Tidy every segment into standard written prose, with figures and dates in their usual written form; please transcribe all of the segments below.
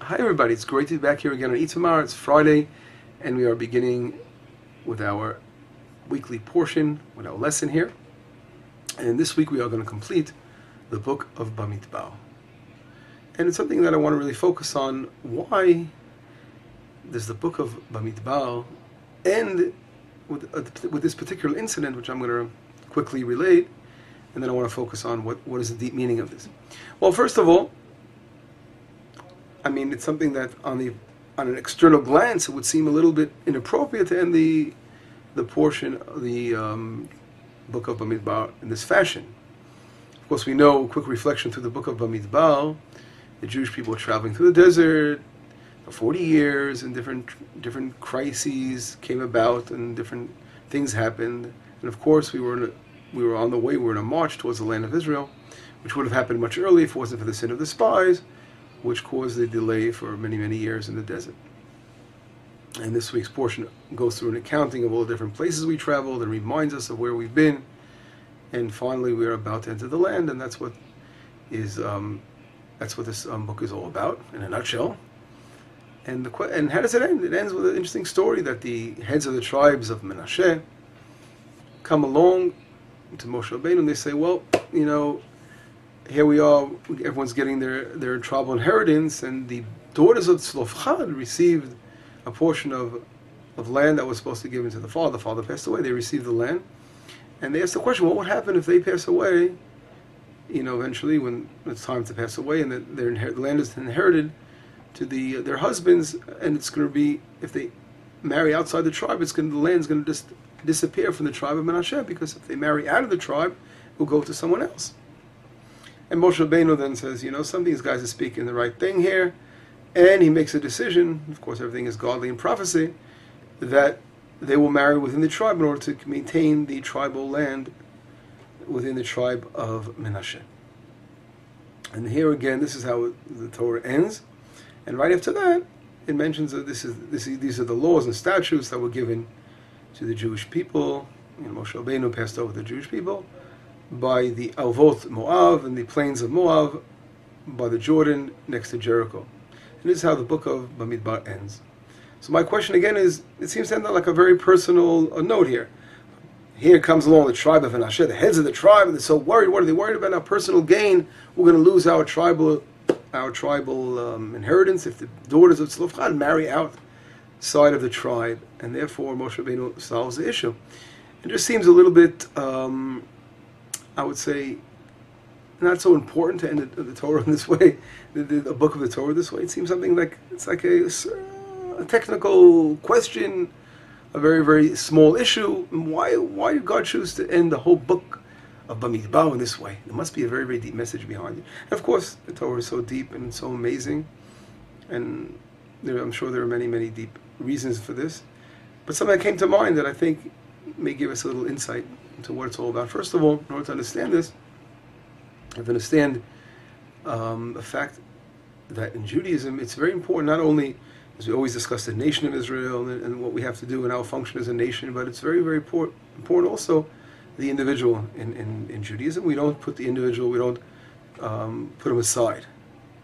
Hi everybody, it's great to be back here again on Itamar. It's Friday, and we are beginning with our weekly portion, with our lesson here. And this week we are going to complete the book of Bamidbar. And it's something that I want to really focus on. Why does the book of Bamidbar end with this particular incident, which I'm going to quickly relate, and then I want to focus on what is the deep meaning of this. Well, first of all, I mean, it's something that on an external glance it would seem a little bit inappropriate to end the portion of the book of Bamidbar in this fashion. Of course, we know, a quick reflection through the book of Bamidbar, the Jewish people were traveling through the desert for 40 years, and different crises came about, and different things happened. And of course, we were on the way. We were in a march towards the land of Israel, which would have happened much earlier if it wasn't for the sin of the spies, which caused a delay for many, many years in the desert. And this week's portion goes through an accounting of all the different places we traveled and reminds us of where we've been. And finally, we are about to enter the land, and that's what this book is all about in a nutshell. And how does it end? It ends with an interesting story that the heads of the tribes of Menashe come along to Moshe Rabbeinu, and they say, well, you know, here we are, everyone's getting their tribal inheritance, and the daughters of Tzlofchad received a portion of land that was supposed to be given to the father. The father passed away, they received the land. And they asked the question, what would happen if they pass away, you know, eventually when it's time to pass away, and the land is inherited to their husbands, and it's going to be, if they marry outside the tribe, the land's going to just disappear from the tribe of Menashe, because if they marry out of the tribe, it will go to someone else. And Moshe Rabbeinu then says, you know, some of these guys are speaking the right thing here, and he makes a decision, of course everything is godly in prophecy, that they will marry within the tribe in order to maintain the tribal land within the tribe of Menashe. And here again, this is how the Torah ends, and right after that, it mentions that these are the laws and statutes that were given to the Jewish people. You know, Moshe Rabbeinu passed over the Jewish people by the Alvot Moab and the plains of Moab, by the Jordan next to Jericho. And this is how the book of Bamidbar ends. So my question again is, it seems to end on like a very personal note here. Here comes along the tribe of Menashe, the heads of the tribe, and they're so worried. What are they worried about? Our personal gain. We're going to lose our tribal inheritance if the daughters of Tzlofchad marry outside of the tribe, and therefore Moshe Rabbeinu solves the issue. It just seems a little bit, I would say, not so important to end the Torah in this way, the book of the Torah this way. It seems something like, it's like a technical question, a very, very small issue. Why did God choose to end the whole book of Bamidbar in this way? There must be a very, very deep message behind it. And of course, the Torah is so deep and so amazing, and I'm sure there are many, many deep reasons for this. But something that came to mind that I think may give us a little insight into what it's all about. First of all, in order to understand this, you have to understand the fact that in Judaism, it's very important, not only, as we always discuss, the nation of Israel and what we have to do and our function as a nation, but it's very, very important also the individual in Judaism. We don't put the individual, we don't put him aside.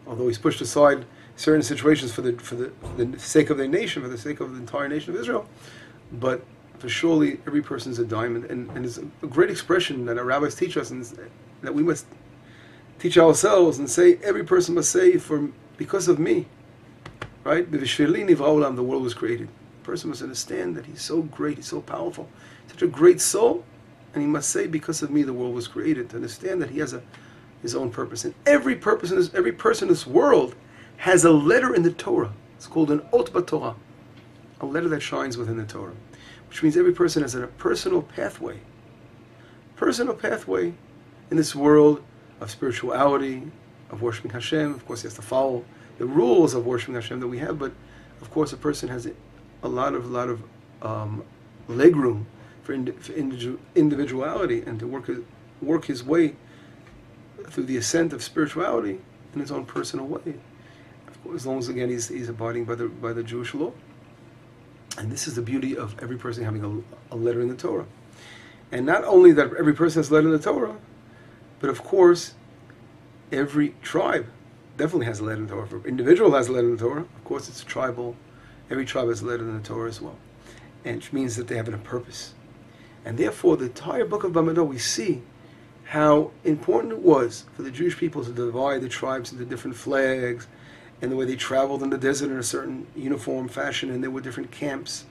Although he's pushed aside in certain situations for the sake of their nation, for the sake of the entire nation of Israel. But for surely every person is a diamond, and it's a great expression that our rabbis teach us, and that we must teach ourselves and say, every person must say, because of me, right? The world was created. The person must understand that he's so great, he's so powerful, such a great soul, and he must say, because of me, the world was created. To understand that he has his own purpose, and every person in this world has a letter in the Torah. It's called an Ot BaTorah, a letter that shines within the Torah, which means every person has a personal pathway in this world of spirituality, of worshiping Hashem. Of course, he has to follow the rules of worshiping Hashem that we have, but of course, a person has a lot of legroom for individuality, and to work his way through the ascent of spirituality in his own personal way. Of course, as long as again he's abiding by the Jewish law. And this is the beauty of every person having a letter in the Torah. And not only that every person has a letter in the Torah, but of course, every tribe definitely has a letter in the Torah. If an individual has a letter in the Torah, of course it's tribal. Every tribe has a letter in the Torah as well. And which means that they have a purpose. And therefore, the entire book of Bamidbar, we see how important it was for the Jewish people to divide the tribes into different flags, and the way they traveled in the desert in a certain uniform fashion, and there were different camps,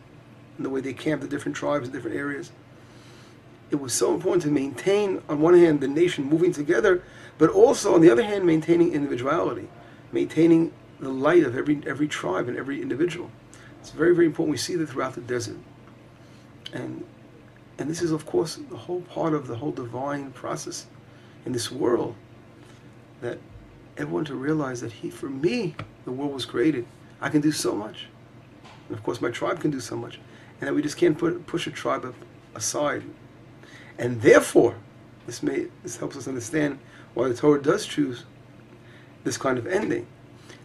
and the way they camped the different tribes in different areas. It was so important to maintain, on one hand, the nation moving together, but also, on the other hand, maintaining individuality, maintaining the light of every tribe and every individual. It's very, very important. We see that throughout the desert. And this is, of course, the whole part of the whole divine process in this world, that everyone to realize that for me, the world was created. I can do so much. And of course, my tribe can do so much. And that we just can't push a tribe aside. And therefore, this helps us understand why the Torah does choose this kind of ending,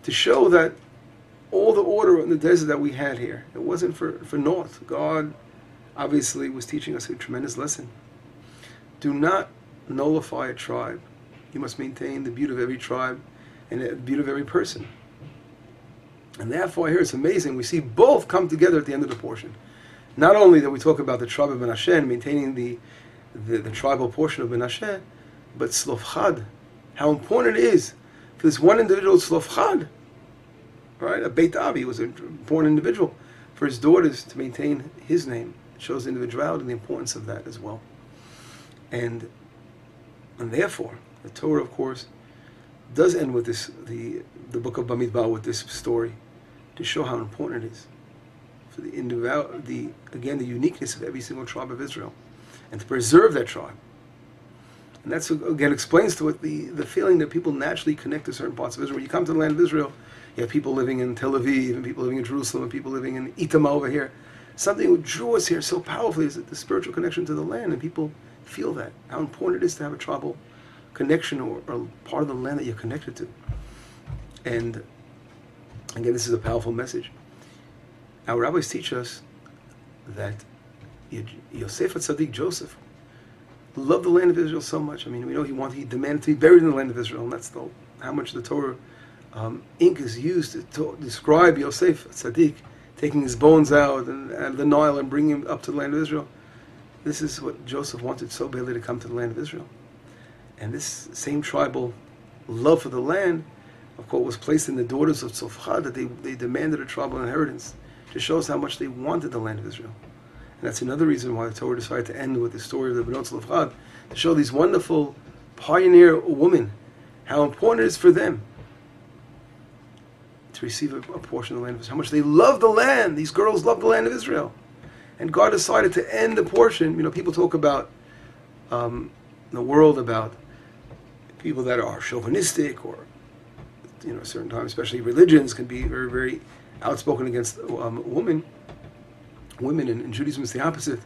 to show that all the order in the desert that we had here, it wasn't for naught. God obviously was teaching us a tremendous lesson. Do not nullify a tribe. You must maintain the beauty of every tribe and the beauty of every person. And therefore here it's amazing. We see both come together at the end of the portion. Not only that we talk about the tribe of Menashe and maintaining the tribal portion of Menashe, but Tzlofchad, how important it is for this one individual, Tzlofchad, right? A Beit Avi was an important individual, for his daughters to maintain his name. It shows the individuality and the importance of that as well. And therefore, the Torah, of course, does end with this, the book of Bamidbar, with this story, to show how important it is for the uniqueness of every single tribe of Israel, and to preserve that tribe. And that's, again, explains to it the feeling that people naturally connect to certain parts of Israel. When you come to the land of Israel, you have people living in Tel Aviv, and people living in Jerusalem, and people living in Itamar over here. Something that drew us here so powerfully is the spiritual connection to the land, and people feel that, how important it is to have a tribal connection or part of the land that you're connected to. And again, this is a powerful message. Our rabbis teach us that Yosef HaTzadik, Joseph, loved the land of Israel so much. I mean, we know he demanded to be buried in the land of Israel, and that's how much the Torah ink is used to describe Yosef HaTzadik taking his bones out of the Nile and bringing him up to the land of Israel. This is what Joseph wanted so badly, to come to the land of Israel. And this same tribal love for the land, of course, was placed in the daughters of Tzlofchad, that they demanded a tribal inheritance, to show us how much they wanted the land of Israel. And that's another reason why the Torah decided to end with the story of the Bnot Tzlofchad, to show these wonderful pioneer women, how important it is for them to receive a portion of the land of Israel, how much they love the land. These girls love the land of Israel. And God decided to end the portion. People talk about in the world about people that are chauvinistic, or certain times, especially religions, can be very, very outspoken against women. Women in Judaism is the opposite.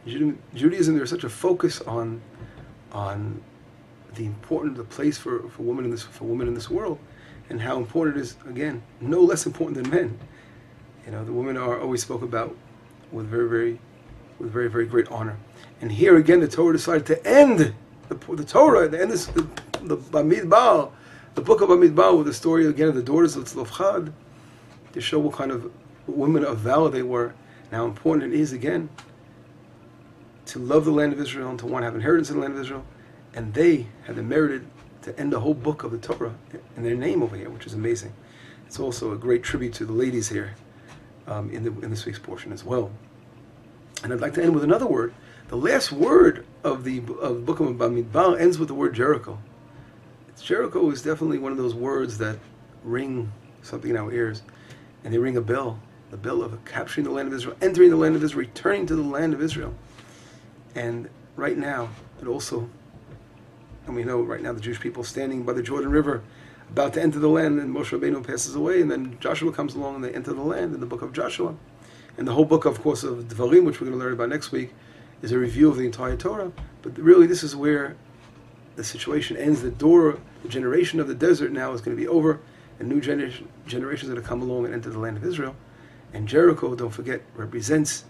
In Judaism, there's such a focus on the place for women in this world, and how important it is. Again, no less important than men. The women are always spoke about with very, very great honor. And here again, the Torah decided to end the Torah, to end the Bamidbar, the book of Bamidbar, with the story again of the daughters of Tzlofchad, to show what kind of women of valor they were, and how important it is again to love the land of Israel and to want to have inheritance in the land of Israel. And they had merited to end the whole book of the Torah in their name over here, which is amazing. It's also a great tribute to the ladies here in this week's portion as well. And I'd like to end with another word. The last word of the book of Bamidbar ends with the word Jericho. Jericho is definitely one of those words that ring something in our ears, and they ring a bell. The bell of capturing the land of Israel, entering the land of Israel, returning to the land of Israel. And right now, and we know right now the Jewish people standing by the Jordan River, about to enter the land, and Moshe Rabbeinu passes away, and then Joshua comes along, and they enter the land in the book of Joshua. And the whole book, of course, of Devarim, which we're going to learn about next week, is a review of the entire Torah. But really, this is where the situation ends. The generation of the desert now is going to be over, and new generations are going to come along and enter the land of Israel. And Jericho, don't forget, represents,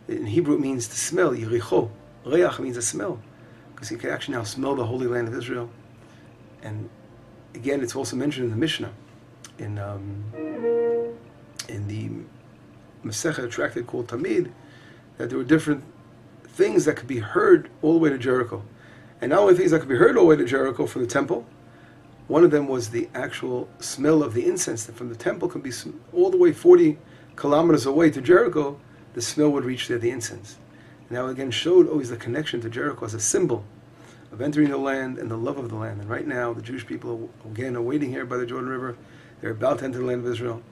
in Hebrew it means to smell, Yericho. Reach means a smell, because you can actually now smell the holy land of Israel. And again, it's also mentioned in the Mishnah, in the Masechet tractate called Tamid, that there were different things that could be heard all the way to Jericho. And not only things that could be heard all the way to Jericho from the temple, one of them was the actual smell of the incense that from the temple could be all the way 40 kilometers away to Jericho, the smell would reach there, the incense. And that again showed always the connection to Jericho as a symbol of entering the land and the love of the land. And right now, the Jewish people, again, are waiting here by the Jordan River. They're about to enter the land of Israel.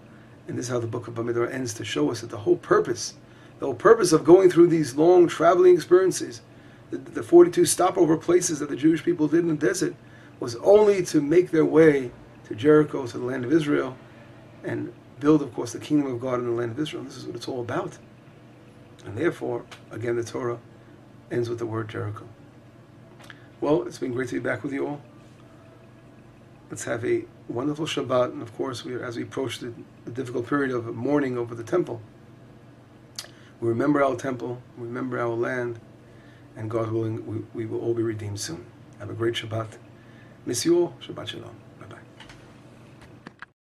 And this is how the book of Bamidbar ends, to show us that the whole purpose of going through these long traveling experiences, the 42 stopover places that the Jewish people did in the desert, was only to make their way to Jericho, to the land of Israel, and build, of course, the kingdom of God in the land of Israel. This is what it's all about. And therefore, again, the Torah ends with the word Jericho. Well, it's been great to be back with you all. Let's have a wonderful Shabbat, and of course, as we approach the difficult period of mourning over the temple, we remember our temple, we remember our land, and God willing, we will all be redeemed soon. Have a great Shabbat. Miss you all. Shabbat Shalom.